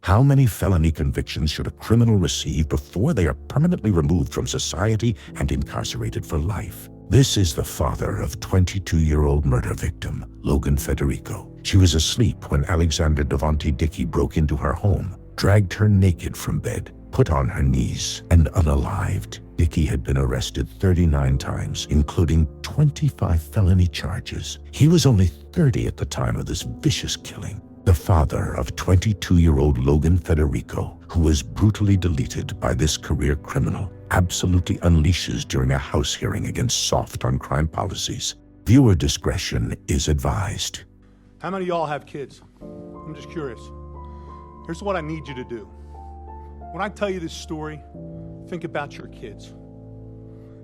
How many felony convictions should a criminal receive before they are permanently removed from society and incarcerated for life? This is the father of 22-year-old murder victim, Logan Federico. She was asleep when Devonte Dickey broke into her home, dragged her naked from bed, put on her knees, and unalived. Dickey had been arrested 39 times, including 25 felony charges. He was only 30 at the time of this vicious killing. The father of 22-year-old Logan Federico, who was brutally deleted by this career criminal, absolutely unleashes during a House hearing against soft on crime policies. Viewer discretion is advised. How many of y'all have kids? I'm just curious. Here's what I need you to do. When I tell you this story, think about your kids.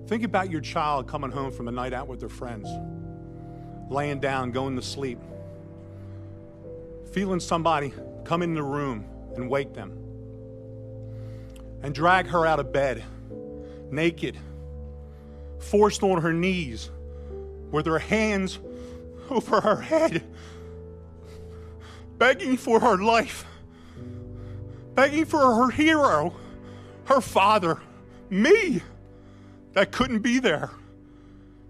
Think about your child coming home from a night out with their friends, laying down, going to sleep, feeling somebody come in the room and wake them, and drag her out of bed, naked, forced on her knees, with her hands over her head, begging for her life, begging for her hero, her father, me, that couldn't be there.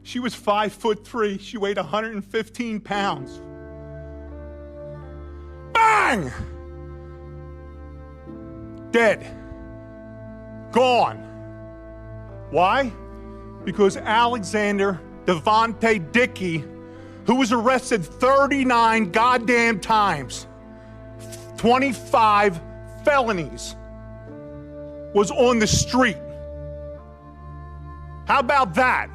She was 5'3". She weighed 115 pounds. Bang! Dead. Gone. Why? Because Devonte Dickey, who was arrested 39 goddamn times, 25 felonies, was on the street. How about that?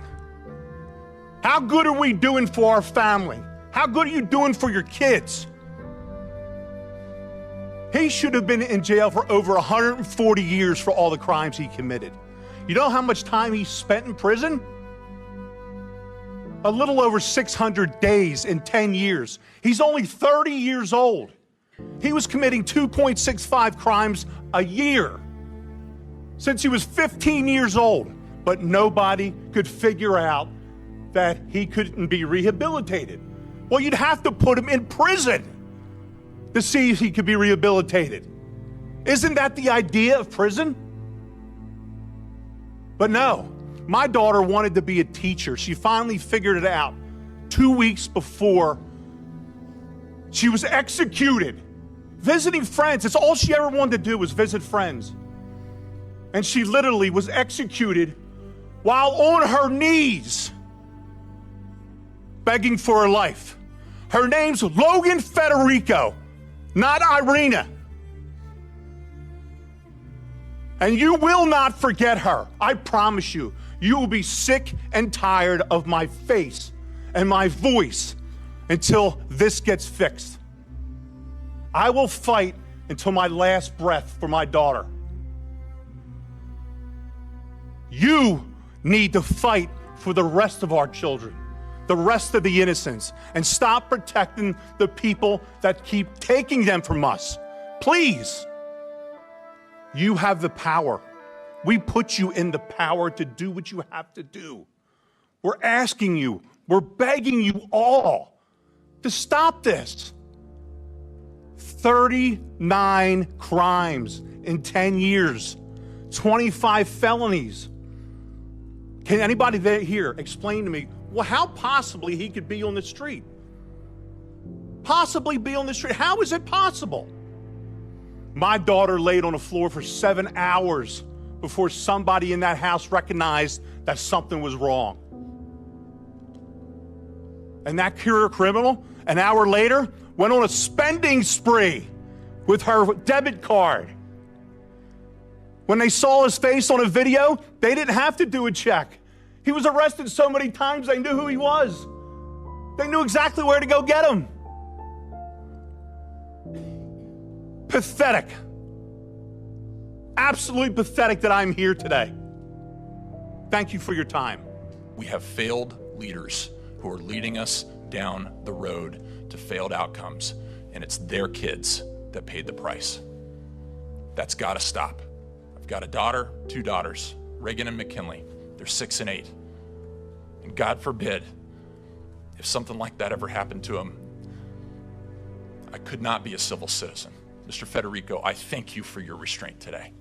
How good are we doing for our family? How good are you doing for your kids? He should have been in jail for over 140 years for all the crimes he committed. You know how much time he spent in prison? A little over 600 days in 10 years. He's only 30 years old. He was committing 2.65 crimes a year since he was 15 years old, but nobody could figure out that he couldn't be rehabilitated. Well, you'd have to put him in prison to see if he could be rehabilitated. Isn't that the idea of prison? But no, my daughter wanted to be a teacher. She finally figured it out 2 weeks before she was executed. Visiting friends, it's all she ever wanted to do was visit friends. And she literally was executed while on her knees, begging for her life. Her name's Logan Federico, not Irina. And you will not forget her. I promise you. You will be sick and tired of my face and my voice until this gets fixed. I will fight until my last breath for my daughter. You need to fight for the rest of our children, the rest of the innocents, and stop protecting the people that keep taking them from us. Please. You have the power. We put you in the power to do what you have to do. We're asking you, we're begging you all to stop this. 39 crimes in 10 years, 25 felonies. Can anybody here explain to me, well, how possibly he could be on the street? Possibly be on the street. How is it possible? My daughter laid on the floor for 7 hours before somebody in that house recognized that something was wrong. And that career criminal, an hour later, went on a spending spree with her debit card. When they saw his face on a video, they didn't have to do a check. He was arrested so many times, they knew who he was. They knew exactly where to go get him. Pathetic. Absolutely pathetic that I'm here today. Thank you for your time. We have failed leaders who are leading us down the road to failed outcomes, and it's their kids that paid the price. That's got to stop. I've got a daughter, 2 daughters, Reagan and McKinley. They're 6 and 8. And God forbid, if something like that ever happened to them, I could not be a civil citizen. Mr. Federico, I thank you for your restraint today.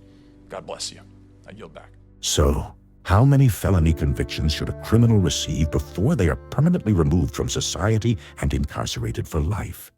God bless you. I yield back. So, how many felony convictions should a criminal receive before they are permanently removed from society and incarcerated for life?